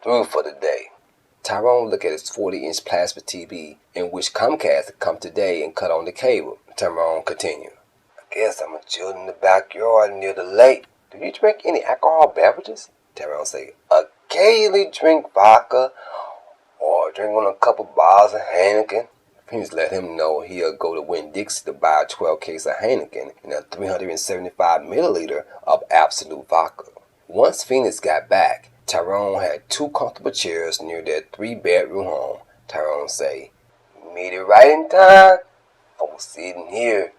through for the day. Tyrone looked at his 40-inch plasma TV, in which Comcast had come today and cut on the cable. Tyrone continued. I guess I'm a chill in the backyard near the lake. Do you drink any alcohol beverages? Tyrone said. Occasionally drink vodka or drink on a couple bottles of Heineken. Phoenix let him know he'll go to Winn-Dixie to buy a 12 case of Heineken and a 375 milliliter of Absolute vodka. Once Phoenix got back, Tyrone had 2 comfortable chairs near their 3-bedroom home. Tyrone say, "You made it right in time. I was sitting here,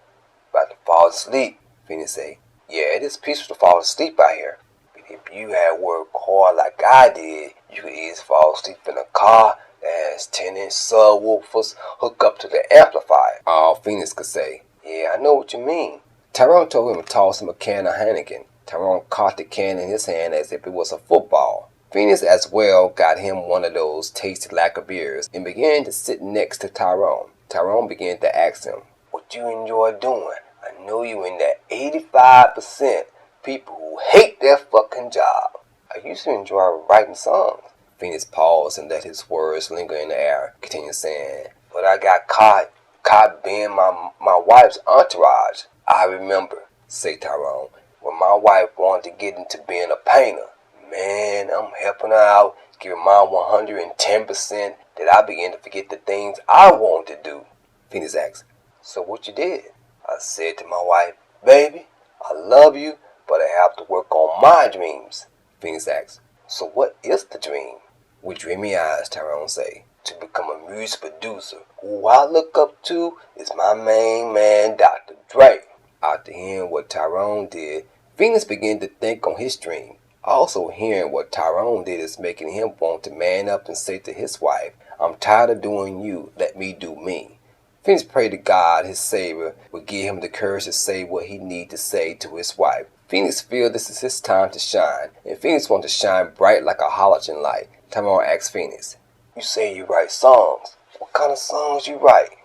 about to fall asleep." Phoenix say, "Yeah, it is peaceful to fall asleep out here. But if you had worked hard like I did, you could easily fall asleep in a car that has 10-inch subwoofers hooked up to the amplifier." All Phoenix could say, "Yeah, I know what you mean." Tyrone told him to toss him a can of Heineken. Tyrone caught the can in his hand as if it was a football. Phoenix as well got him one of those tasty lager beers and began to sit next to Tyrone. Tyrone began to ask him, "What you enjoy doing? I know you in that 85% people who hate their fucking job." "I used to enjoy writing songs." Phoenix paused and let his words linger in the air, continued saying, "But I got caught being my wife's entourage. I remember," say Tyrone, "when my wife wanted to get into being a painter. Man, I'm helping her out, giving my 110%, that I began to forget the things I wanted to do." Phoenix asked, "So what you did?" "I said to my wife, 'Baby, I love you, but I have to work on my dreams.'" Phoenix asked, "So what is the dream?" "With dreamy eyes," Tyrone say, "to become a music producer. Who I look up to is my main man, Dr. Dre." After hearing what Tyrone did, Phoenix began to think on his dream. Also hearing what Tyrone did is making him want to man up and say to his wife, "I'm tired of doing you, let me do me." Phoenix prayed to God his Savior would give him the courage to say what he need to say to his wife. Phoenix feels this is his time to shine, and Phoenix wants to shine bright like a halogen light. Tyrone asked Phoenix, "You say you write songs. What kind of songs you write?"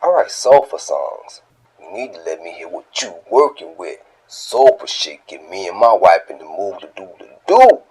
"I write soulful songs." "You need to let me hear what you working with. Soulful shit get me and my wife in the mood to do the do."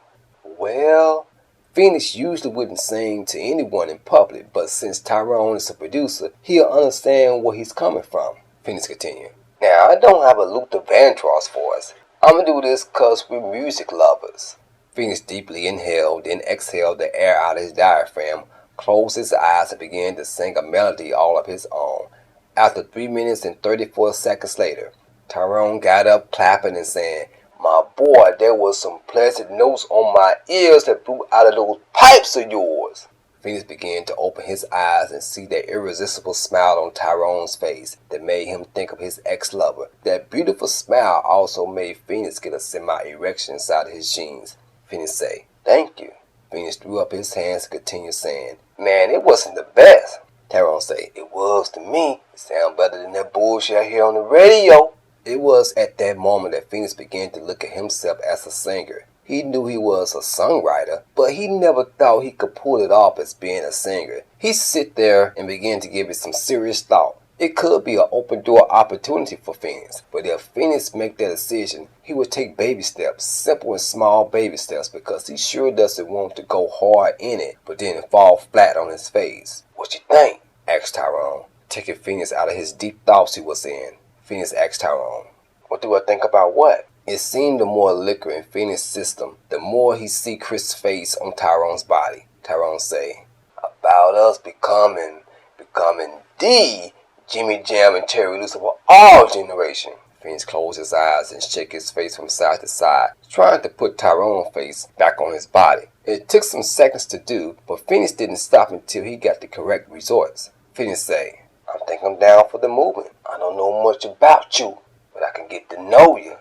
Well, Phoenix usually wouldn't sing to anyone in public, but since Tyrone is a producer, he'll understand where he's coming from. Phoenix continued, "Now, I don't have a Luther Vandross voice. I'm gonna do this cause we're music lovers." Phoenix deeply inhaled, then exhaled the air out of his diaphragm, closed his eyes and began to sing a melody all of his own. After 3 minutes and 34 seconds later, Tyrone got up clapping and saying, "My boy, there was some pleasant notes on my ears that blew out of those pipes of yours." Phoenix began to open his eyes and see that irresistible smile on Tyrone's face that made him think of his ex-lover. That beautiful smile also made Phoenix get a semi-erection inside of his jeans. Phoenix say, "Thank you." Phoenix threw up his hands and continued saying, "Man, it wasn't the best." Tyrone say, "It was to me. It sounds better than that bullshit I hear on the radio." It was at that moment that Phoenix began to look at himself as a singer. He knew he was a songwriter, but he never thought he could pull it off as being a singer. He sit there and began to give it some serious thought. It could be an open door opportunity for Phoenix, but if Phoenix make that decision, he would take baby steps, simple and small baby steps, because he sure doesn't want to go hard in it, but then fall flat on his face. "What you think?" asked Tyrone, taking Phoenix out of his deep thoughts he was in. Phoenix asked Tyrone, "What do I think about what?" It seemed the more liquor in Phoenix's system, the more he see Chris' face on Tyrone's body. Tyrone say, "About us becoming the Jimmy Jam and Terry Lewis of our generation." Phoenix closed his eyes and shook his face from side to side, trying to put Tyrone's face back on his body. It took some seconds to do, but Phoenix didn't stop until he got the correct resorts. Phoenix say, "I think I'm down for the movement. I don't know much about you, but I can get to know you.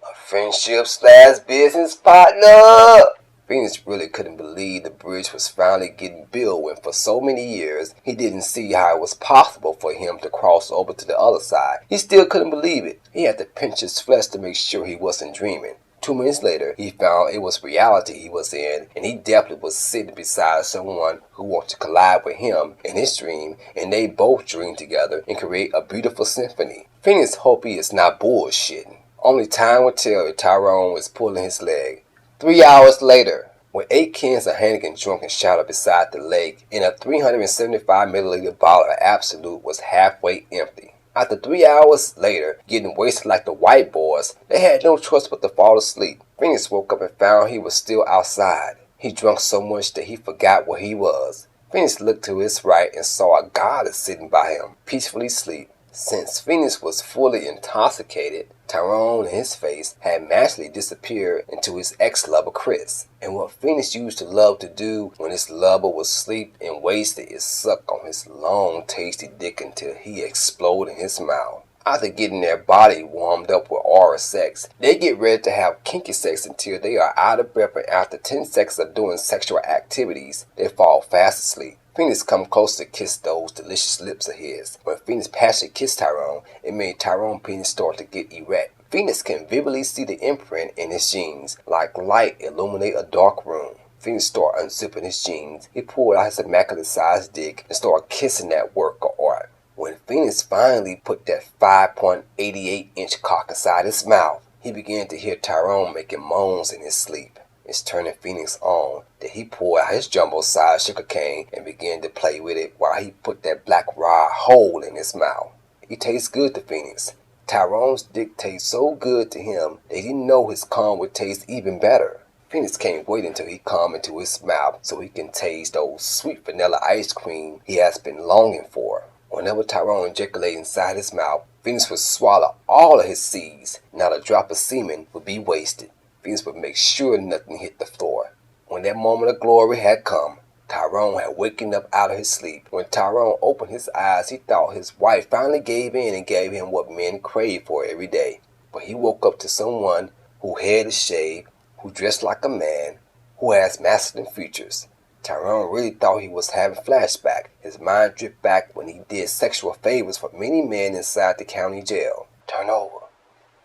A friendship/business partner." Phoenix really couldn't believe the bridge was finally getting built when for so many years he didn't see how it was possible for him to cross over to the other side. He still couldn't believe it. He had to pinch his flesh to make sure he wasn't dreaming. 2 minutes later, he found it was reality he was in, and he definitely was sitting beside someone who wanted to collide with him in his dream, and they both dream together and create a beautiful symphony. Phoenix hoped he is not bullshitting. Only time would tell if Tyrone was pulling his leg. 3 hours later, with 8 cans of Heineken drunk and shouted beside the lake, and a 375 milliliter bottle of Absolute was halfway empty. After 3 hours later, getting wasted like the white boys, they had no choice but to fall asleep. Phoenix woke up and found he was still outside. He drank so much that he forgot where he was. Phoenix looked to his right and saw a goddess sitting by him, peacefully asleep. Since Phoenix was fully intoxicated, Tyrone and his face had magically disappeared into his ex-lover Chris. And what Phoenix used to love to do when his lover was asleep and wasted is suck on his long tasty dick until he exploded in his mouth. After getting their body warmed up with oral sex, they get ready to have kinky sex until they are out of breath, and after 10 seconds of doing sexual activities, they fall fast asleep. Phoenix come close to kiss those delicious lips of his. When Phoenix passionately kissed Tyrone, it made Tyrone's penis start to get erect. Phoenix can vividly see the imprint in his jeans, like light illuminate a dark room. Phoenix started unzipping his jeans. He pulled out his immaculate-sized dick and started kissing that work of art. When Phoenix finally put that 5.88-inch cock inside his mouth, he began to hear Tyrone making moans in his sleep. It's turning Phoenix on that he pulled out his jumbo-sized sugar cane and began to play with it while he put that black rod hole in his mouth. It tastes good to Phoenix. Tyrone's dick tastes so good to him that he didn't know his cum would taste even better. Phoenix can't wait until he come into his mouth so he can taste those sweet vanilla ice cream he has been longing for. Whenever Tyrone ejaculated inside his mouth, Phoenix would swallow all of his seeds. Not a drop of semen would be wasted. Phoenix would make sure nothing hit the floor. When that moment of glory had come, Tyrone had waken up out of his sleep. When Tyrone opened his eyes, he thought his wife finally gave in and gave him what men crave for every day. But he woke up to someone who hair is shaved, who dressed like a man, who has masculine features. Tyrone really thought he was having flashback. His mind drifted back when he did sexual favors for many men inside the county jail. Turn over.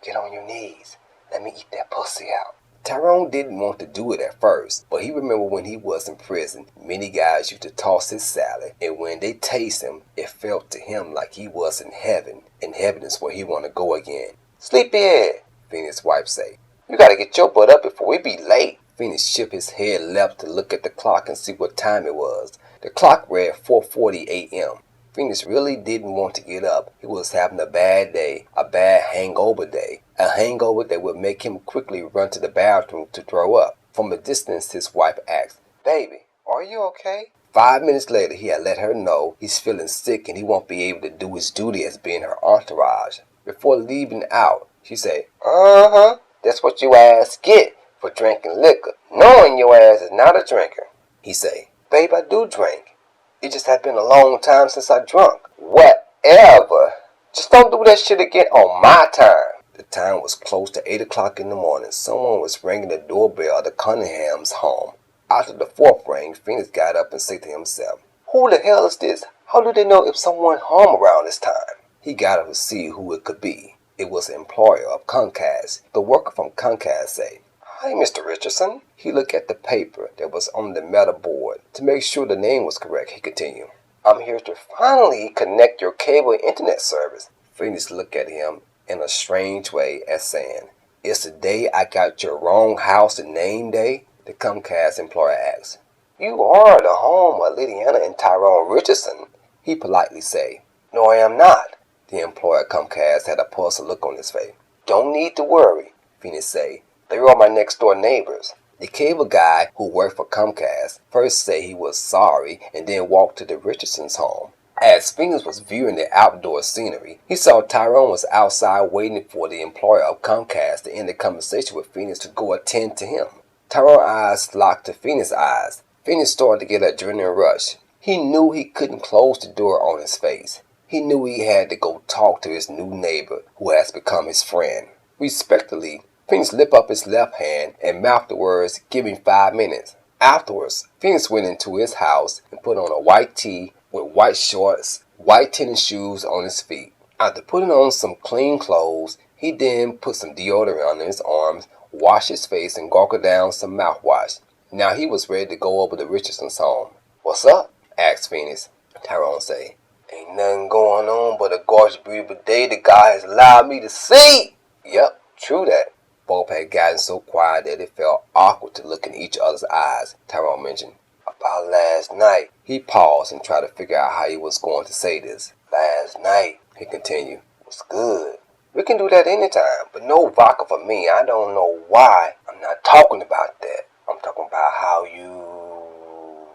Get on your knees. Let me eat that pussy out. Tyrone didn't want to do it at first, but he remembered when he was in prison, many guys used to toss his salad, and when they taste him, it felt to him like he was in heaven, and heaven is where he want to go again. Sleepyhead, Phoenix's wife say. You gotta get your butt up before we be late. Phoenix shook his head left to look at the clock and see what time it was. The clock read 4:40 a.m. Phoenix really didn't want to get up. He was having a bad day, a bad hangover day, a hangover that would make him quickly run to the bathroom to throw up. From a distance, his wife asked, Baby, are you okay? 5 minutes later, he had let her know he's feeling sick and he won't be able to do his duty as being her entourage. Before leaving out, she said, That's what you ass get for drinking liquor, knowing your ass is not a drinker. He say, Babe, I do drink. It just had been a long time since I drunk. Whatever. Just don't do that shit again on my time. The time was close to 8 o'clock in the morning. Someone was ringing the doorbell of the Cunningham's home. After the fourth ring, Phoenix got up and said to himself, Who the hell is this? How do they know if someone home around this time? He got up to see who it could be. It was an employer of Comcast. The worker from Comcast said, Hi, Mr. Richardson. He looked at the paper that was on the metal board. To make sure the name was correct, he continued, I'm here to finally connect your cable internet service. Phoenix looked at him in a strange way as saying, It's the day I got your wrong house and name day? The Comcast employer asked. You are the home of Lilliana and Tyrone Richardson, he politely said. No, I am not. The employer at Comcast had a puzzled look on his face. Don't need to worry, Phoenix said. They are my next door neighbors. The cable guy who worked for Comcast first said he was sorry and then walked to the Richardson's home. As Phoenix was viewing the outdoor scenery, he saw Tyrone was outside waiting for the employer of Comcast to end the conversation with Phoenix to go attend to him. Tyrone's eyes locked to Phoenix's eyes. Phoenix started to get an adrenaline rush. He knew he couldn't close the door on his face. He knew he had to go talk to his new neighbor who has become his friend. Respectfully, Phoenix lifted up his left hand and mouthed the words, Give me 5 minutes. Afterwards, Phoenix went into his house and put on a white tee with white shorts, white tennis shoes on his feet. After putting on some clean clothes, he then put some deodorant on his arms, washed his face, and gargled down some mouthwash. Now he was ready to go over to Richardson's home. What's up? Asked Phoenix. Tyrone said, Ain't nothing going on but a gorgeous, beautiful day the God has allowed me to see. Yep, true that. Both had gotten so quiet that it felt awkward to look in each other's eyes. Tyrone mentioned, "About last night." He paused and tried to figure out how he was going to say this. "Last night," he continued, "was good. We can do that anytime, but no vodka for me. I don't know why. I'm not talking about that. I'm talking about how you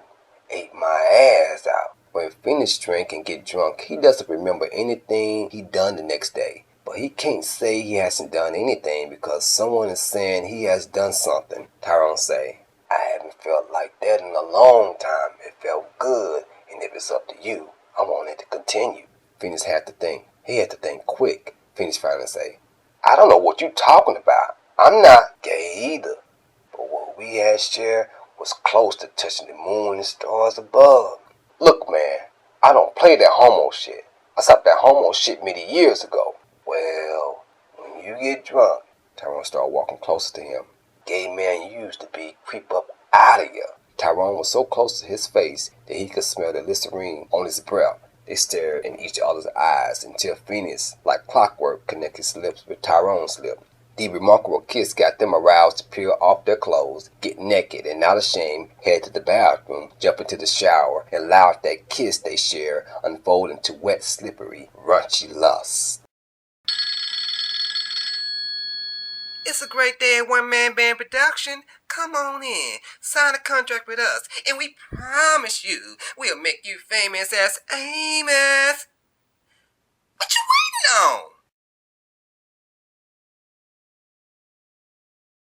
ate my ass out." When Phoenix drink and get drunk, he doesn't remember anything he done the next day. But he can't say he hasn't done anything because someone is saying he has done something. Tyrone say, "I haven't felt like that in a long time. It felt good, and if it's up to you, I want it to continue." Phoenix had to think. He had to think quick. Phoenix finally say, "I don't know what you talking about. I'm not gay either. But what we had shared was close to touching the moon and stars above. Look, man, I don't play that homo shit. I stopped that homo shit many years ago." "Well, when you get drunk," Tyrone started walking closer to him, "gay man used to be creep up out of you." Tyrone was so close to his face that he could smell the Listerine on his breath. They stared in each other's eyes until Phoenix, like clockwork, connected his lips with Tyrone's lip. The remarkable kiss got them aroused to peel off their clothes, get naked, and not ashamed, head to the bathroom, jump into the shower, and allow that kiss they share unfold into wet, slippery, raunchy lust. It's a great day at One Man Band Production. Come on in, sign a contract with us, and we promise you we'll make you famous as Amy.